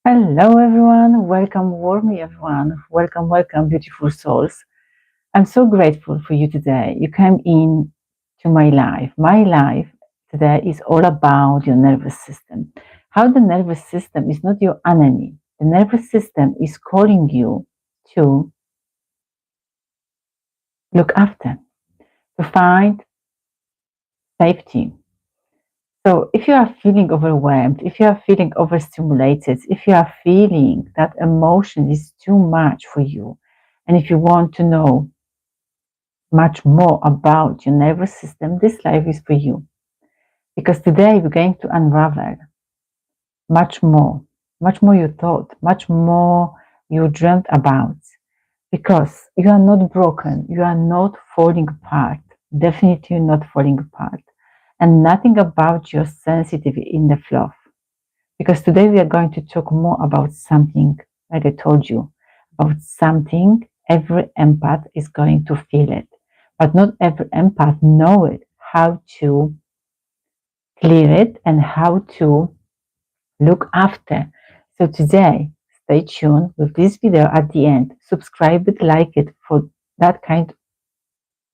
Hello, everyone. Welcome, warmly, everyone. Welcome, welcome, beautiful souls. I'm so grateful for you today. You came in to my life. My life today is all about your nervous system. How the nervous system is not your enemy. The nervous system is calling you to look after, to find safety. So if you are feeling overwhelmed, if you are feeling overstimulated, if you are feeling that emotion is too much for you, and if you want to know much more about your nervous system, this life is for you. Because today we're going to unravel much more you thought, much more you dreamt about. Because you are not broken, you are not falling apart, definitely not falling apart, and nothing about your sensitivity in the fluff. Because today we are going to talk more about something, like I told you, about something every empath is going to feel it. But not every empath know it, how to clear it and how to look after. So today, stay tuned with this video at the end. Subscribe it, like it for that kind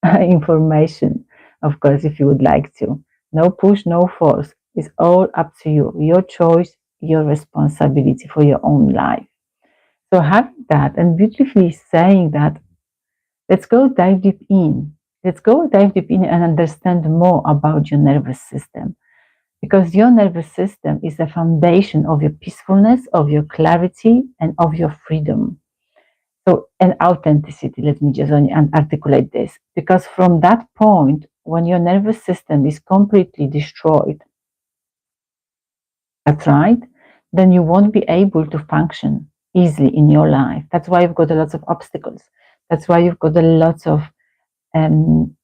of information, of course, if you would like to. No push, no force. It's all up to you. Your choice, your responsibility for your own life. So having that and beautifully saying that, let's go dive deep in. Let's go dive deep in and understand more about your nervous system. Because your nervous system is the foundation of your peacefulness, of your clarity, and of your freedom. So, and authenticity, let me just articulate this. Because from that point, when your nervous system is completely destroyed, that's right, then you won't be able to function easily in your life. That's why you've got a lot of obstacles. That's why you've got a lot of um,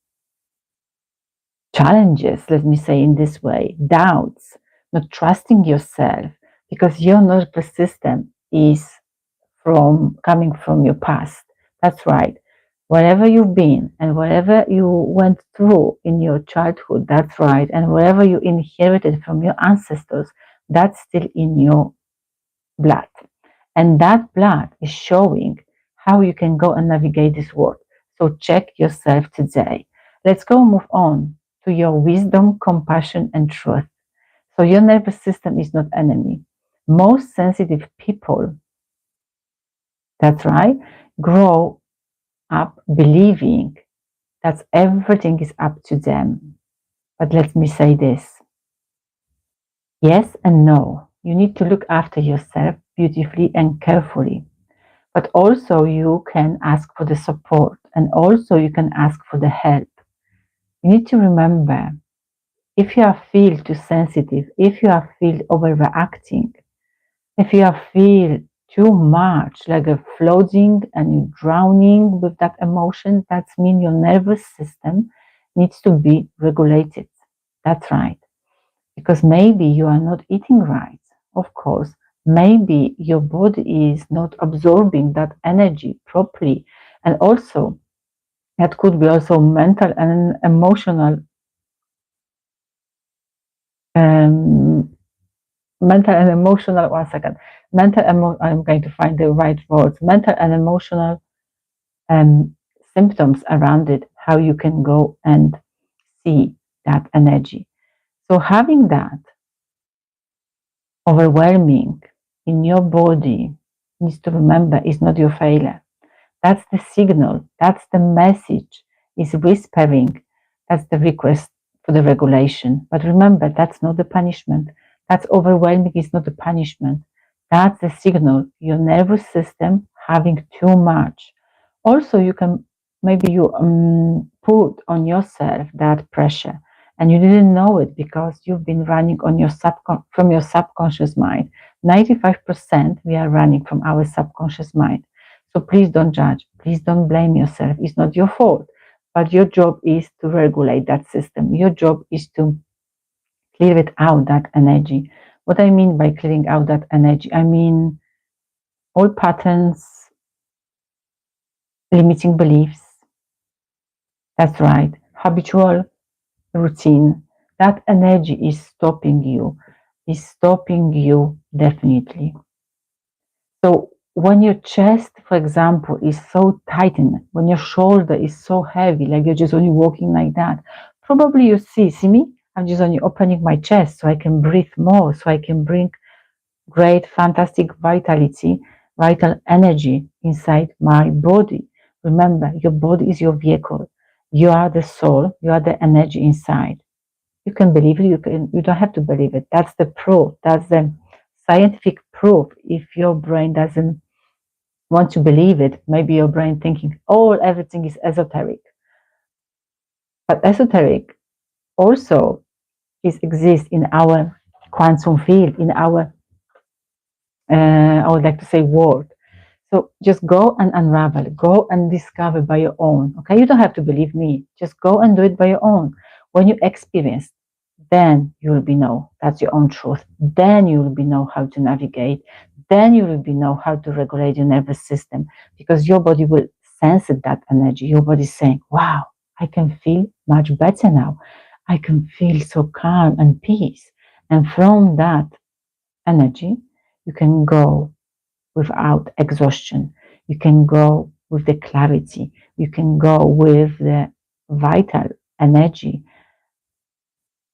challenges, let me say in this way, doubts, not trusting yourself, because your nervous system is from coming from your past. That's right. Wherever you've been and wherever you went through in your childhood, that's right. And wherever you inherited from your ancestors, that's still in your blood. And that blood is showing how you can go and navigate this world. So check yourself today. Let's go move on to your wisdom, compassion, and truth. So your nervous system is not enemy. Most sensitive people, that's right, grow up believing that everything is up to them. But let me say this. Yes and no. You need to look after yourself beautifully and carefully. But also you can ask for the support and also you can ask for the help. You need to remember, if you are feel too sensitive, if you are feel overreacting, if you are feel too much like a floating and you drowning with that emotion, that means your nervous system needs to be regulated. That's right. Because maybe you are not eating right, of course. Maybe your body is not absorbing that energy properly. And also, that could be also mental and emotional, um, one second, I'm going to find the right words, mental and emotional um, symptoms around it, how you can go and see that energy. So having that overwhelming in your body needs to remember is not your failure. That's the signal, that's the message, is whispering, that's the request for the regulation. But remember, that's not the punishment. That's overwhelming is not the punishment. That's the signal, your nervous system having too much. Also, you can maybe you put on yourself that pressure and you didn't know it because you've been running on your from your subconscious mind. 95% we are running from our subconscious mind. So please don't judge. Please don't blame yourself. It's not your fault. But your job is to regulate that system. Your job is to clear it out, that energy. What I mean by clearing out that energy, I mean all patterns, limiting beliefs. That's right. Habitual routine. That energy is stopping you definitely. So when your chest, for example, is so tightened, when your shoulder is so heavy, like you're just only walking like that, probably you see me, I'm just only opening my chest so I can breathe more, so I can bring great, fantastic vitality, vital energy inside my body. Remember, your body is your vehicle. You are the soul, you are the energy inside. You can believe it, you don't have to believe it. That's the proof. That's the scientific proof. If your brain doesn't want to believe it, maybe your brain thinking, oh, everything is esoteric. But esoteric also exists in our quantum field, in our I would like to say world. So just go and unravel, go and discover by your own. Okay, you don't have to believe me. Just go and do it by your own. When you experience, then you will be know that's your own truth. Then you will be know how to navigate. Then you will be know how to regulate your nervous system because your body will sense that energy. Your body is saying, "Wow, I can feel much better now. I can feel so calm and peace." And from that energy, you can go without exhaustion. You can go with the clarity. You can go with the vital energy.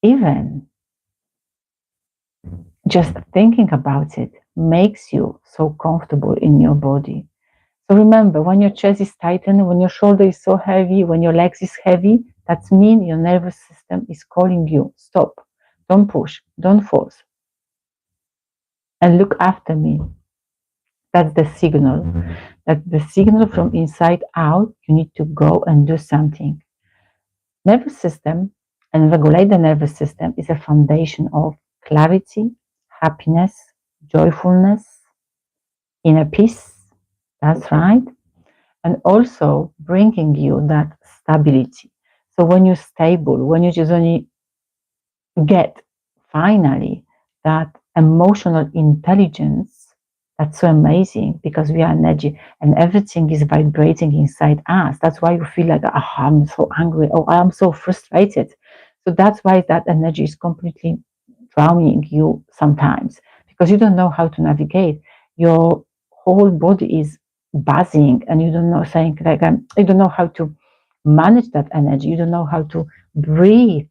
Even just thinking about it makes you so comfortable in your body. So remember, when your chest is tightened, when your shoulder is so heavy, when your legs is heavy, that means your nervous system is calling you. Stop. Don't push. Don't force. And look after me. That's the signal. That's the signal from inside out. You need to go and do something. Nervous system and regulate the nervous system is a foundation of clarity, happiness, joyfulness, inner peace. That's right. And also bringing you that stability. So when you're stable, when you just only get finally that emotional intelligence, that's so amazing because we are energy and everything is vibrating inside us. That's why you feel like, oh, I'm so angry, oh, I'm so frustrated. So that's why that energy is completely drowning you sometimes because you don't know how to navigate. Your whole body is buzzing and you don't know, saying like, you don't know how to manage that energy. You don't know how to breathe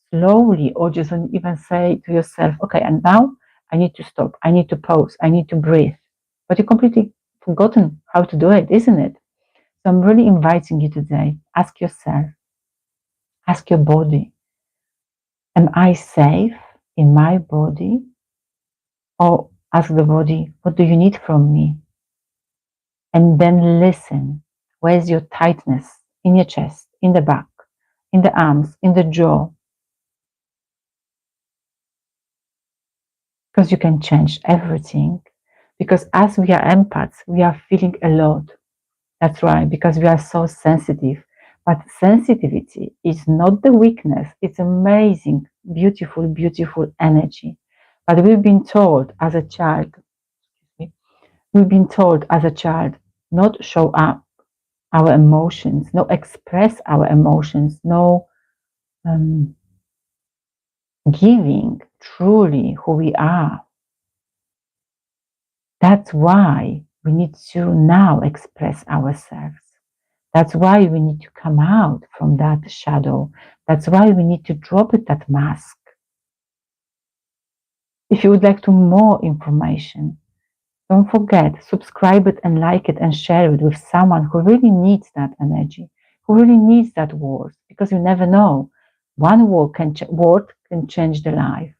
slowly or just even say to yourself, okay, and now I need to stop, I need to pause, I need to breathe. But you completely forgotten how to do it, isn't it? So I'm really inviting you today, ask yourself, ask your body, am I safe in my body? Or ask the body, what do you need from me? And then listen, where's your tightness in your chest, in the back, in the arms, in the jaw? Because you can change everything. Because as we are empaths, we are feeling a lot. That's right, because we are so sensitive. But sensitivity is not the weakness, it's amazing, beautiful, beautiful energy. But we've been told as a child, we've been told as a child not show up our emotions, not express our emotions, no um, giving truly who we are. That's why we need to now express ourselves. That's why we need to come out from that shadow. That's why we need to drop it, that mask. If you would like to more information, don't forget, subscribe it and like it and share it with someone who really needs that energy, who really needs that word, because you never know. One word can change the life.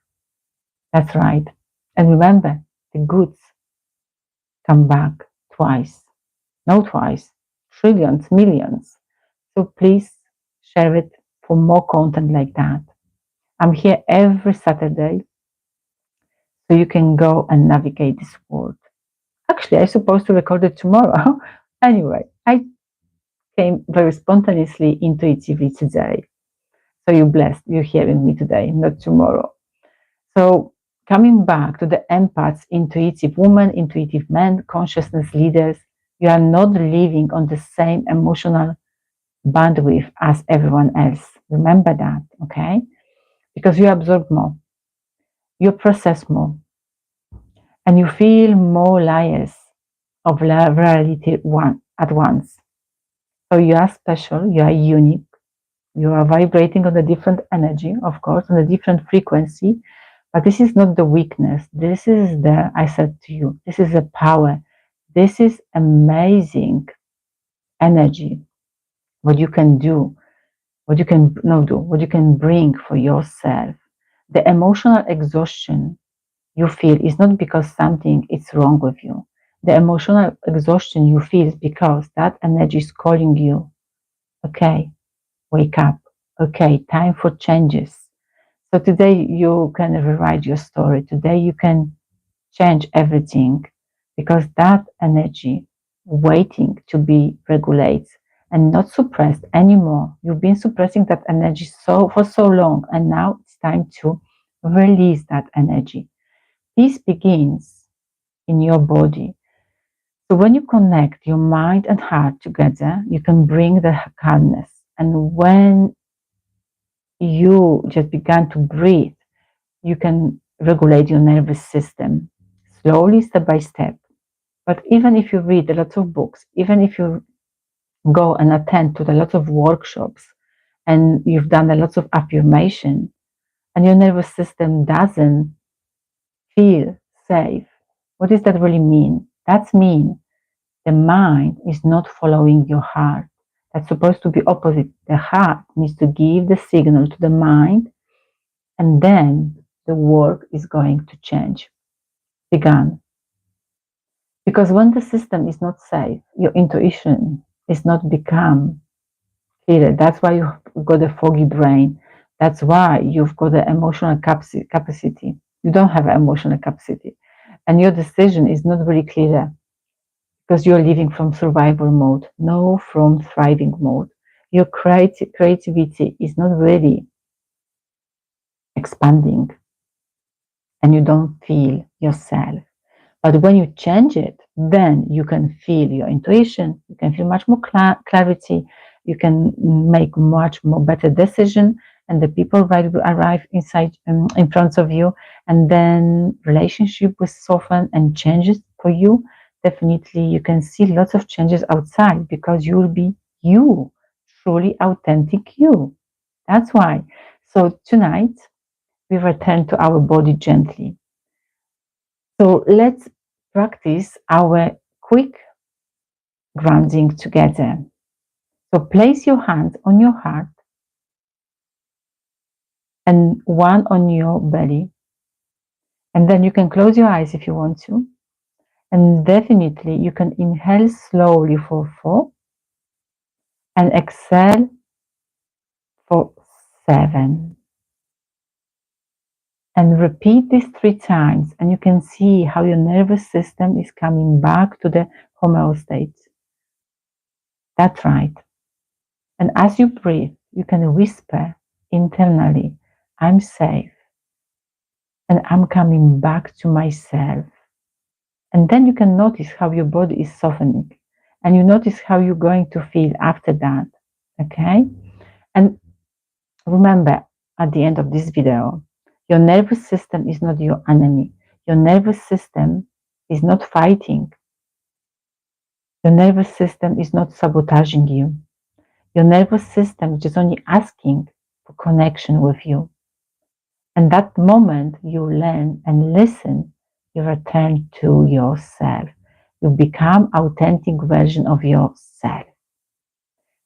That's right. And remember, the goods come back twice. No twice, trillions, millions. So please share it for more content like that. I'm here every Saturday so you can go and navigate this world. Actually, I'm supposed to record it tomorrow. Anyway, I came very spontaneously, intuitively today. So you're blessed. You're hearing me today, not tomorrow. So coming back to the empaths, intuitive women, intuitive men, consciousness leaders, you are not living on the same emotional bandwidth as everyone else. Remember that, okay? Because you absorb more, you process more, and you feel more layers. of reality one at once. So you are special, you are unique, you are vibrating on a different energy, of course, on a different frequency. But this is not the weakness. This is the, I said to you, this is the power. This is amazing energy. What you can do, what you can no do, what you can bring for yourself. The emotional exhaustion you feel is not because something is wrong with you. The emotional exhaustion you feel is because that energy is calling you. Okay, wake up. Okay, time for changes. So today you can rewrite your story. Today you can change everything because that energy waiting to be regulated and not suppressed anymore. You've been suppressing that energy for so long, and now it's time to release that energy. This begins in your body. So when you connect your mind and heart together, you can bring the calmness. And when you just began to breathe, you can regulate your nervous system slowly, step by step. But even if you read a lot of books, even if you go and attend to a lot of workshops and you've done a lot of affirmation and your nervous system doesn't feel safe, what does that really mean? That means the mind is not following your heart. That's supposed to be opposite. The heart needs to give the signal to the mind, and then the work is going to change. Begun. Because when the system is not safe, your intuition is not become clear. That's why you've got a foggy brain. That's why you've got the emotional capacity. You don't have emotional capacity. And your decision is not really clear because you're living from survival mode, no from thriving mode. Your creativity is not really expanding and you don't feel yourself. But when you change it, then you can feel your intuition, you can feel much more clarity, you can make much more better decision, and the people will arrive inside in front of you, and then relationship will soften and changes for you. Definitely, you can see lots of changes outside because you will be you, truly authentic you. That's why. So tonight we return to our body gently. So let's practice our quick grounding together. So place your hand on your heart and one on your belly. And then you can close your eyes if you want to. And definitely you can inhale slowly for 4 and exhale for 7. And repeat this 3 times, and you can see how your nervous system is coming back to the homeostasis. That's right. And as you breathe, you can whisper internally, I'm safe and I'm coming back to myself. And then you can notice how your body is softening and you notice how you're going to feel after that. Okay? And remember, at the end of this video, your nervous system is not your enemy. Your nervous system is not fighting. Your nervous system is not sabotaging you. Your nervous system is just only asking for connection with you. And that moment you learn and listen, you return to yourself. You become authentic version of yourself.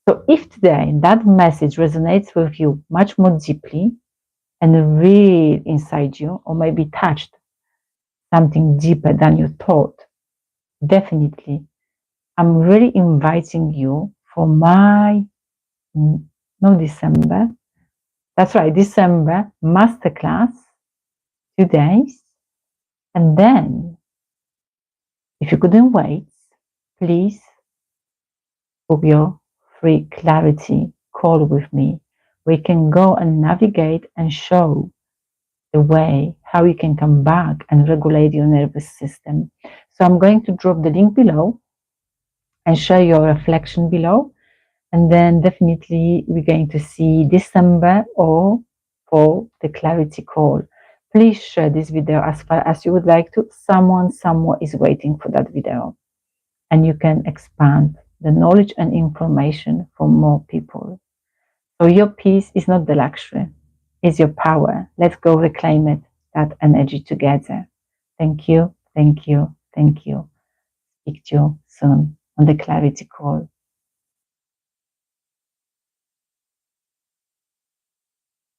So if today that message resonates with you much more deeply and real inside you, or maybe touched something deeper than you thought, definitely I'm really inviting you for my no December. That's right, December masterclass, 2 days. And then, if you couldn't wait, please book your free clarity call with me. We can go and navigate and show the way how you can come back and regulate your nervous system. So I'm going to drop the link below and share your reflection below. And then definitely we're going to see December or for the clarity call. Please share this video as far as you would like to. Someone somewhere is waiting for that video. and you can expand the knowledge and information for more people. So your peace is not the luxury, it's your power. Let's go reclaim it, that energy together. Thank you, thank you, thank you. Speak to you soon on the clarity call.